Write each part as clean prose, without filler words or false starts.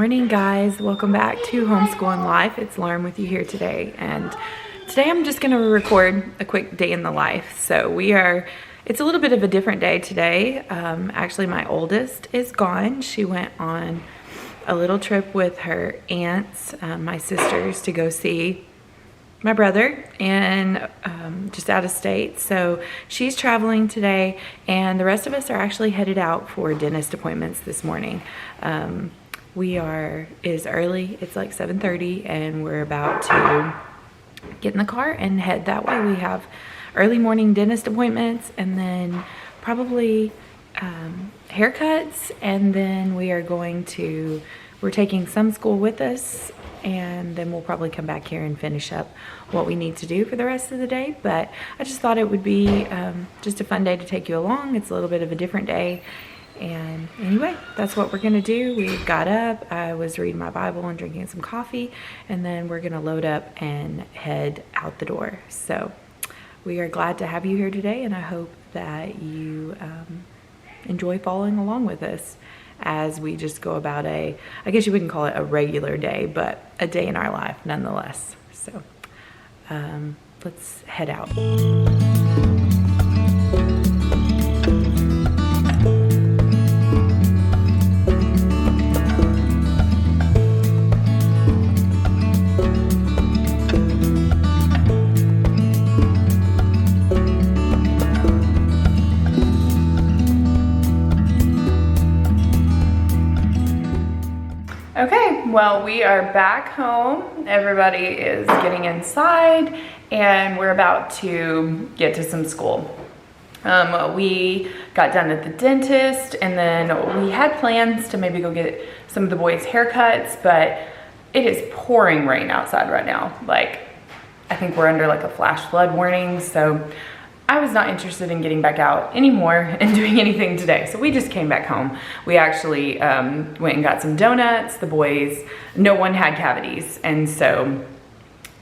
morning, guys. Welcome back to Homeschooling Life. It's Lauren with you here today, and today I'm just going to record a quick day in the life. So it's a little bit of a different day today. Actually, my oldest is gone. She went on a little trip with her aunts, my sisters, to go see my brother and just out of state. So she's traveling today, and the rest of us are actually headed out for dentist appointments this morning. It is early. It's like 7:30, and we're about to get in the car and head that way. We have early morning dentist appointments, and then probably haircuts, and then we're taking some school with us, and then we'll probably come back here and finish up what we need to do for the rest of the day. But I just thought it would be just a fun day to take you along. It's a little bit of a different day, and anyway, that's what we're gonna do. We got up, I was reading my Bible and drinking some coffee, and then we're gonna load up and head out the door. So we are glad to have you here today, and I hope that you enjoy following along with us as we just go about I guess you wouldn't call it a regular day, but a day in our life nonetheless. So let's head out. Okay, well, we are back home. Everybody is getting inside, and we're about to get to some school. We got done at the dentist, and then we had plans to maybe go get some of the boys' haircuts, but it is pouring rain outside right now. Like, I think we're under like a flash flood warning, so I was not interested in getting back out anymore and doing anything today. So we just came back home. We actually went and got some donuts. The boys, no one had cavities. And so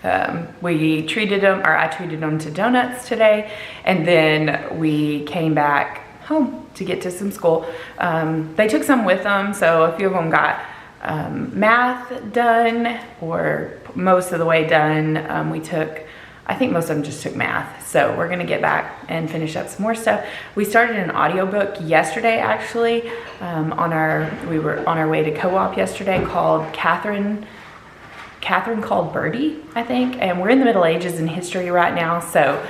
I treated them to donuts today. And then we came back home to get to some school. They took some with them. So a few of them got math done, or most of the way done. I think most of them just took math. So we're gonna get back and finish up some more stuff. We started an audiobook yesterday, actually. We were on our way to co-op yesterday, called Catherine Called Birdie, I think. And we're in the Middle Ages and history right now. So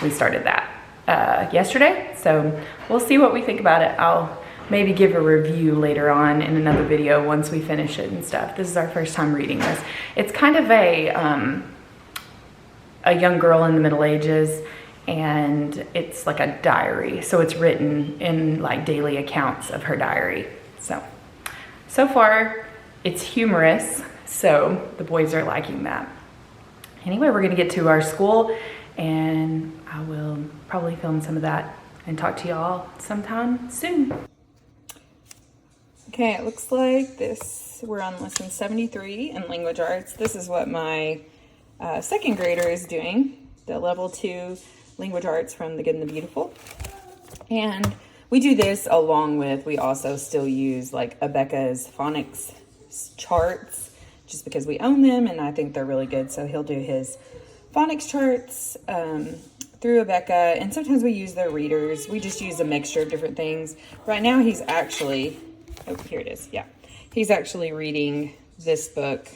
we started that yesterday. So we'll see what we think about it. I'll maybe give a review later on in another video once we finish it and stuff. This is our first time reading this. It's kind of a young girl in the Middle Ages, and it's like a diary. So it's written in like daily accounts of her diary. So far it's humorous, so the boys are liking that. Anyway, we're gonna get to our school, and I will probably film some of that and talk to y'all sometime soon. Okay, it looks like we're on lesson 73 in language arts. This is what my second grader is doing, the level 2 language arts from The Good and the Beautiful. And we do this along with, we also still use like Abeka's phonics charts, just because we own them and I think they're really good. So he'll do his phonics charts through Abeka, and sometimes we use their readers. We just use a mixture of different things. Right now he's actually, oh, here it is. Yeah. He's actually reading this book.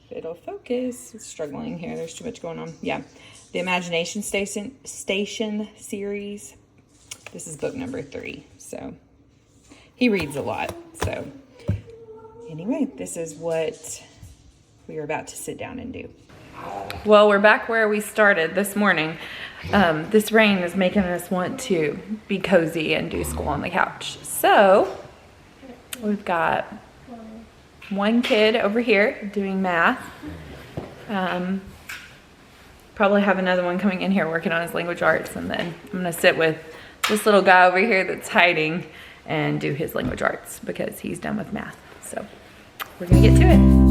It'll focus. It's struggling here. There's too much going on. Yeah. The Imagination Station series. This is book number 3. So he reads a lot. So anyway, this is what we are about to sit down and do. Well, we're back where we started this morning. This rain is making us want to be cozy and do school on the couch. So we've got one kid over here doing math. Probably have another one coming in here working on his language arts, and then I'm gonna sit with this little guy over here that's hiding and do his language arts because he's done with math. So we're gonna get to it.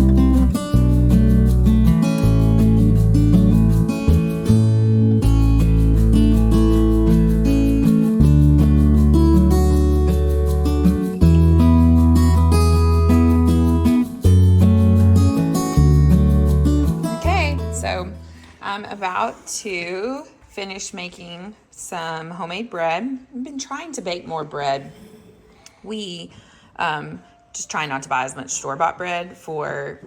about to finish making some homemade bread. I've been trying to bake more bread. We just try not to buy as much store-bought bread for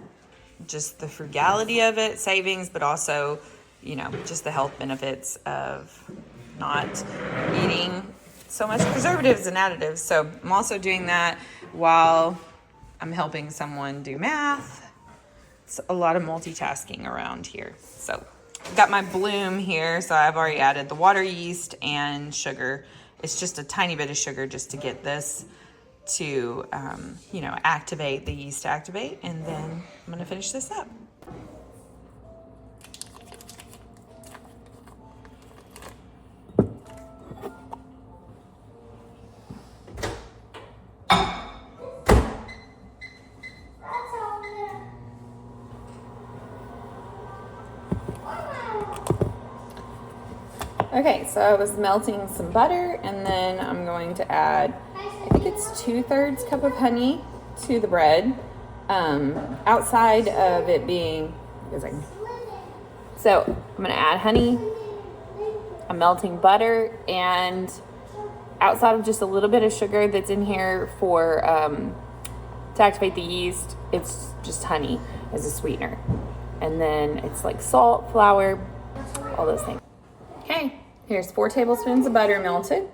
just the frugality of it, savings, but also, you know, just the health benefits of not eating so much preservatives and additives. So I'm also doing that while I'm helping someone do math. It's a lot of multitasking around here. So I've got my bloom here. So I've already added the water, yeast, and sugar. It's just a tiny bit of sugar just to get this to, you know, activate the yeast to activate. And then I'm gonna finish this up. Okay, so I was melting some butter, and then I'm going to add, I think it's 2/3 cup of honey to the bread, outside of it being, so I'm gonna add honey, I'm melting butter, and outside of just a little bit of sugar that's in here for, to activate the yeast, it's just honey as a sweetener. And then it's like salt, flour, all those things. Okay, here's 4 tablespoons of butter melted.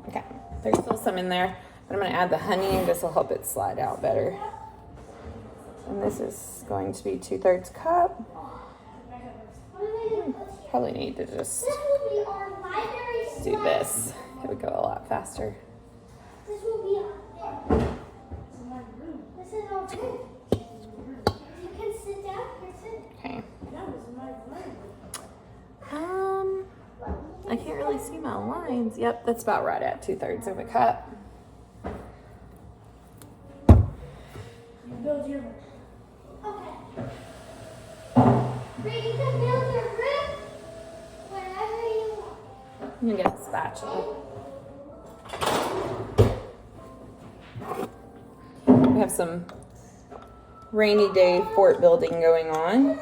Okay, there's still some in there, but I'm gonna add the honey. This will help it slide out better. And this is going to be 2/3 cup. Probably need to just do this. It would go a lot faster. This will be this is our room. You can sit down. Okay. I can't really see my lines. Yep, that's about right at 2/3 of a cup. Build your room. Okay. But you can build your room whenever you want. I'm gonna get a spatula. We have some rainy day fort building going on.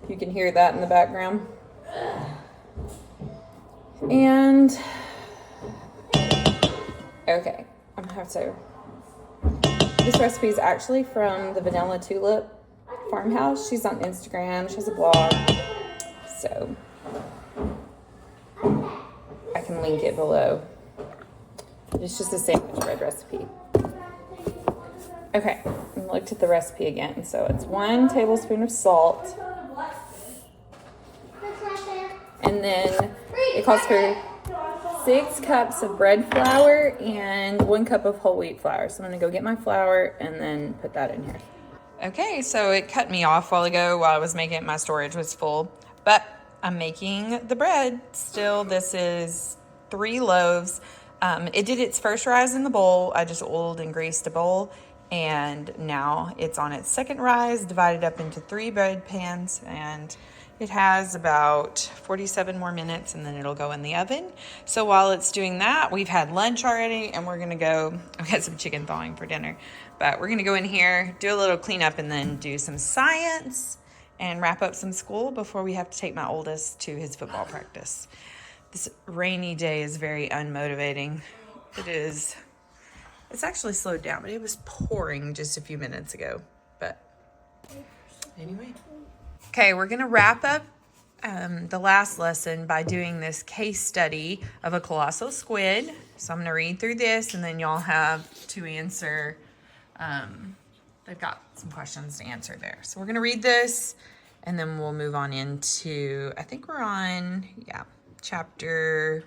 You can hear that in the background. And okay, I'm gonna have to. This recipe is actually from the Vanilla Tulip farmhouse. She's on Instagram. She has a blog, so I can link it below. It's just a sandwich bread recipe. Okay, I looked at the recipe again. So it's 1 tablespoon of salt. And then it calls for 6 cups of bread flour and 1 cup of whole wheat flour. So I'm gonna go get my flour and then put that in here. Okay, so it cut me off a while ago while I was making it. My storage was full, but I'm making the bread still. This is 3 loaves. It did its first rise in the bowl. I just oiled and greased a bowl, and now it's on its second rise, divided up into 3 bread pans, and it has about 47 more minutes, and then it'll go in the oven. So while it's doing that, we've had lunch already, and we're gonna go, I've got some chicken thawing for dinner, but we're gonna go in here, do a little cleanup, and then do some science and wrap up some school before we have to take my oldest to his football practice. This rainy day is very unmotivating. It is. It's actually slowed down, but it was pouring just a few minutes ago. But anyway. Okay, we're gonna wrap up the last lesson by doing this case study of a colossal squid. So I'm gonna read through this, and then y'all have to answer. They've got some questions to answer there. So we're gonna read this, and then we'll move on into, I think we're on, chapter,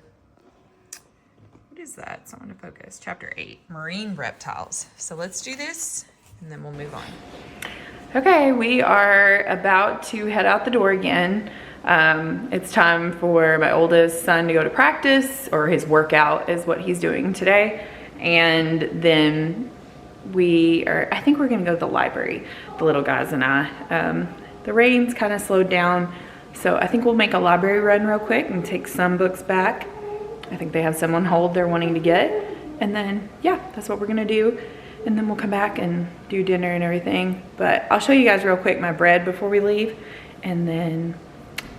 what is that? Someone to focus. Chapter 8, marine reptiles. So let's do this, and then we'll move on. Okay, we are about to head out the door again. It's time for my oldest son to go to practice, or his workout is what he's doing today. And then I think we're gonna go to the library, the little guys and I. The rain's kind of slowed down, so I think we'll make a library run real quick and take some books back. I think they have some on hold they're wanting to get. And then, yeah, that's what we're gonna do. and then we'll come back and do dinner and everything. But I'll show you guys real quick my bread before we leave, and then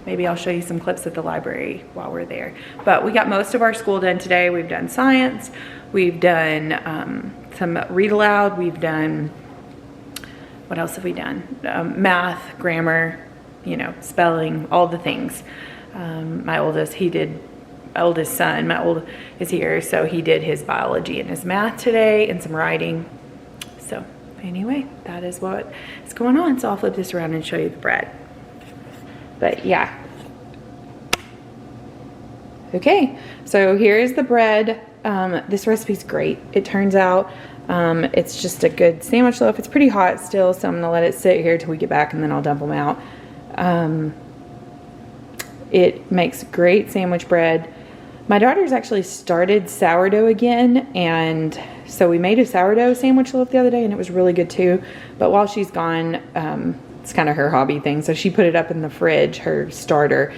maybe I'll show you some clips at the library while we're there. But we got most of our school done today. We've done science, we've done some read aloud, we've done, what else have we done? Math, grammar, you know, spelling, all the things. My oldest son is here, so he did his biology and his math today and some writing. So anyway, that is what is going on. So I'll flip this around and show you the bread. But yeah. Okay, so here is the bread. This recipe's great. It turns out it's just a good sandwich loaf. It's pretty hot still, so I'm gonna let it sit here till we get back, and then I'll dump them out. It makes great sandwich bread. My daughter's actually started sourdough again, and so we made a sourdough sandwich loaf the other day, and it was really good too. But while she's gone, it's kind of her hobby thing, so she put it up in the fridge, her starter,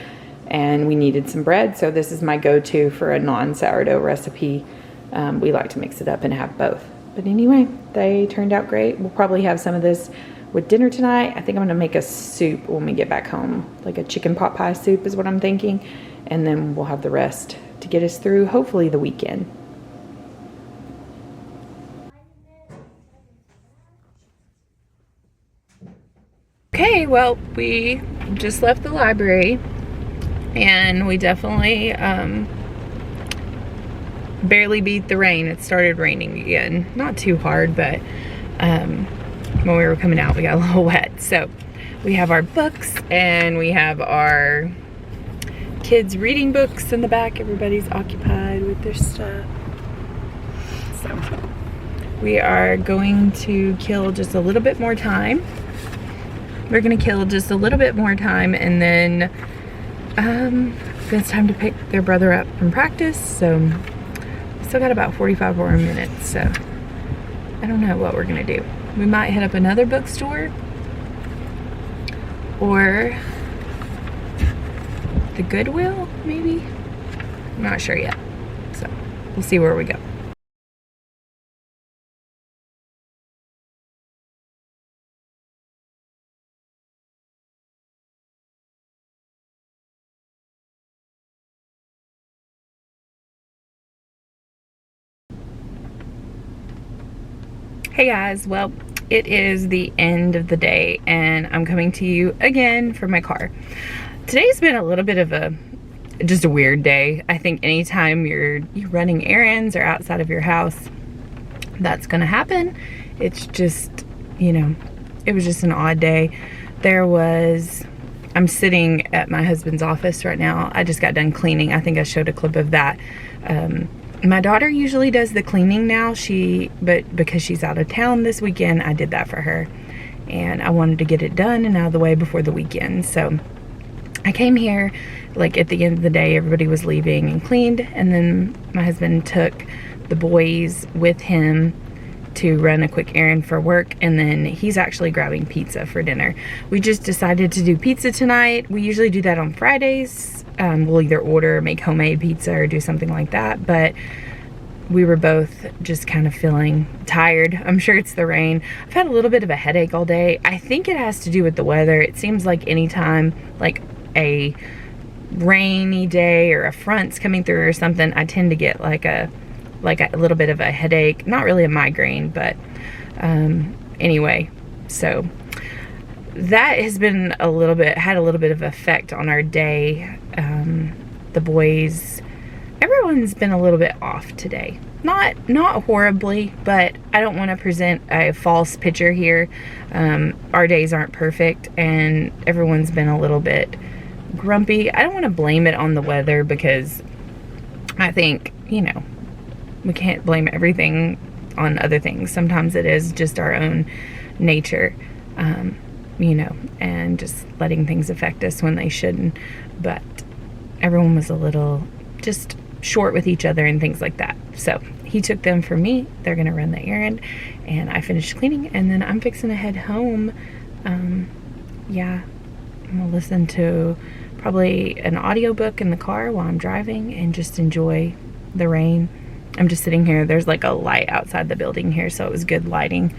and we needed some bread, so this is my go-to for a non-sourdough recipe. We like to mix it up and have both. But anyway, they turned out great. We'll probably have some of this with dinner tonight. I think I'm gonna make a soup when we get back home, like a chicken pot pie soup is what I'm thinking, and then we'll have the rest to get us through, hopefully, the weekend. Okay, well, we just left the library, and we definitely barely beat the rain. It started raining again. Not too hard, but when we were coming out, we got a little wet. So we have our books, and we have our kids reading books in the back. Everybody's occupied with their stuff. So we are going to kill just a little bit more time. We're gonna kill just a little bit more time, and then it's time to pick their brother up from practice. So we still got about 45 more minutes, so I don't know what we're gonna do. We might hit up another bookstore, or the Goodwill, maybe? I'm not sure yet, so we'll see where we go. Hey guys, well, it is the end of the day, and I'm coming to you again from my car. Today's been a little bit of just a weird day. I think anytime you're running errands or outside of your house, that's gonna happen. It's just, you know, it was just an odd day. I'm sitting at my husband's office right now. I just got done cleaning. I think I showed a clip of that. My daughter usually does the cleaning now, but because she's out of town this weekend, I did that for her. And I wanted to get it done and out of the way before the weekend. So I came here, like at the end of the day, everybody was leaving and cleaned. And then my husband took the boys with him to run a quick errand for work, and then he's actually grabbing pizza for dinner. We just decided to do pizza tonight. We usually do that on Fridays. We'll either order, make homemade pizza, or do something like that, but we were both just kind of feeling tired. I'm sure it's the rain. I've had a little bit of a headache all day. I think it has to do with the weather. It seems like anytime like a rainy day or a front's coming through or something, I tend to get like a little bit of a headache. Not really a migraine, but anyway, so that has been had a little bit of effect on our day. The boys, everyone's been a little bit off today. Not horribly, but I don't want to present a false picture here. Our days aren't perfect, and everyone's been a little bit grumpy. I don't want to blame it on the weather, because I think, you know, we can't blame everything on other things. Sometimes it is just our own nature, you know, and just letting things affect us when they shouldn't. But everyone was a little just short with each other and things like that. So he took them for me. They're gonna run the errand, and I finished cleaning, and then I'm fixing to head home. Yeah, I'm gonna listen to probably an audiobook in the car while I'm driving and just enjoy the rain I'm just sitting here. There's like a light outside the building here, so it was good lighting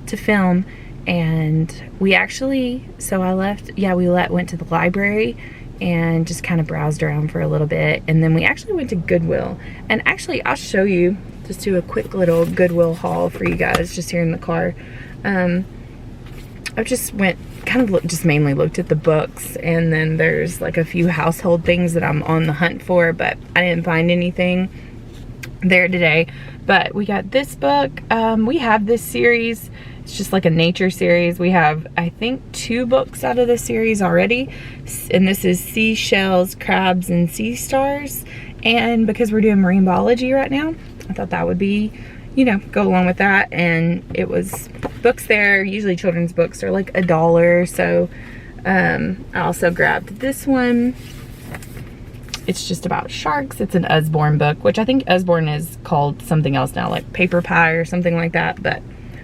to film. And we actually, so I left, yeah, we went to the library and just kind of browsed around for a little bit. And then we actually went to Goodwill. And actually, I'll show you, just do a quick little Goodwill haul for you guys just here in the car. I just went, just mainly looked at the books, and then there's like a few household things that I'm on the hunt for, but I didn't find anything there today. But we got this book. We have this series. It's just like a nature series. We have, I think, 2 books out of this series already. And this is Seashells, Crabs, and Sea Stars. And because we're doing marine biology right now, I thought that would be, you know, go along with that. And it was books there. Usually children's books are like $1. So I also grabbed this one. It's just about sharks. It's an Usborne book, which I think Usborne is called something else now, like Paper Pie or something like that. But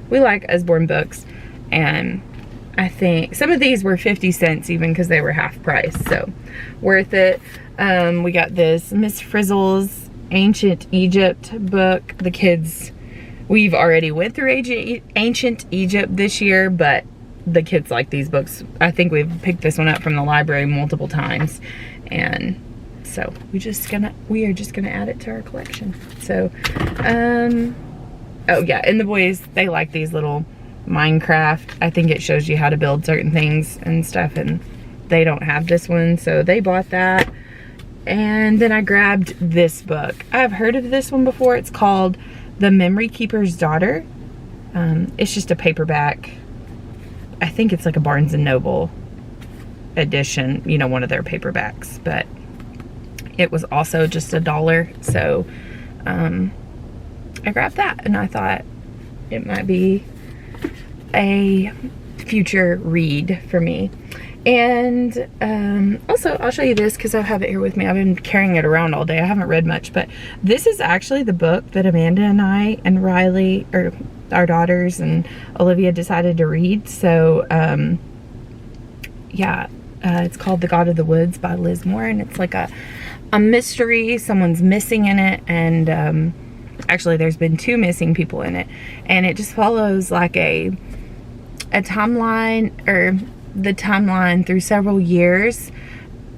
we like Usborne books, and I think some of these were 50 cents even because they were half price, so worth it. We got this Miss Frizzle's Ancient Egypt book. The kids, we've already went through Ancient Egypt this year, but the kids like these books. I think we've picked this one up from the library multiple times, and so we are just gonna add it to our collection. So oh yeah, and the boys, they like these little Minecraft. I think it shows you how to build certain things and stuff, and they don't have this one, so they bought that. And then I grabbed this book. I've heard of this one before. It's called The Memory Keeper's Daughter. It's just a paperback. I think it's like a Barnes & Noble edition, you know, one of their paperbacks, but it was also just $1. So I grabbed that, and I thought it might be a future read for me. And also, I'll show you this because I have it here with me. I've been carrying it around all day. I haven't read much, but this is actually the book that Amanda and I and Riley, or our daughters, and Olivia decided to read. So yeah, it's called The God of the Woods by Liz Moore, and it's like a mystery. Someone's missing in it, and actually there's been 2 missing people in it, and it just follows like a timeline, or the timeline through several years,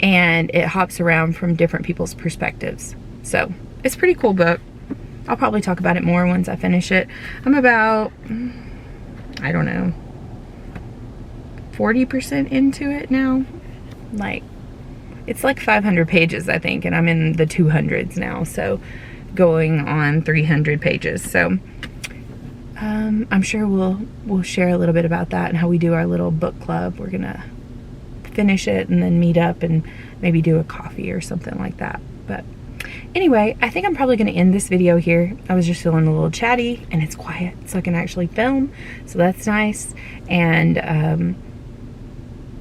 and it hops around from different people's perspectives. So it's a pretty cool book. I'll probably talk about it more once I finish it. I'm about, I don't know, 40% into it now. Like, it's like 500 pages, I think, and I'm in the 200s now, so going on 300 pages. So I'm sure we'll share a little bit about that and how we do our little book club. We're gonna finish it and then meet up and maybe do a coffee or something like that. But anyway, I think I'm probably gonna end this video here. I was just feeling a little chatty, and it's quiet, so I can actually film, so that's nice. And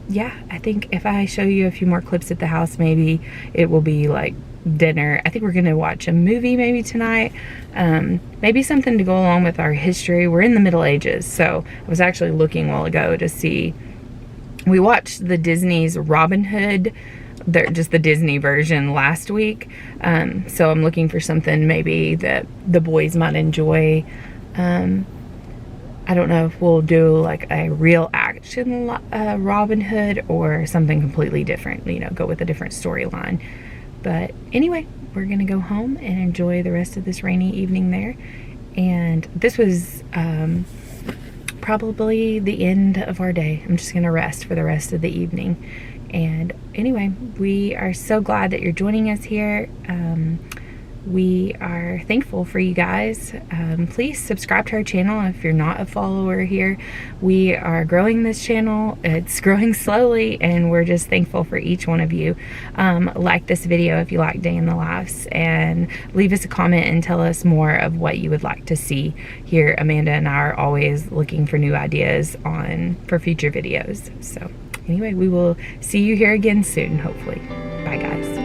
yeah, I think if I show you a few more clips at the house, maybe it will be like dinner. I think we're gonna watch a movie maybe tonight. Maybe something to go along with our history. We're in the Middle Ages, so I was actually looking a while ago to see. We watched the Disney's Robin Hood, just the Disney version, last week. So I'm looking for something maybe that the boys might enjoy. I don't know if we'll do like a real action Robin Hood or something completely different, you know, go with a different storyline. But anyway, we're gonna go home and enjoy the rest of this rainy evening there. And this was probably the end of our day. I'm just gonna rest for the rest of the evening. And anyway, we are so glad that you're joining us here. We are thankful for you guys. Please subscribe to our channel if you're not a follower here. We are growing this channel. It's growing slowly, and we're just thankful for each one of you. Like this video if you like Day in the Lives, and leave us a comment and tell us more of what you would like to see here. Amanda and I are always looking for new ideas for future videos. So anyway, we will see you here again soon, hopefully. Bye guys.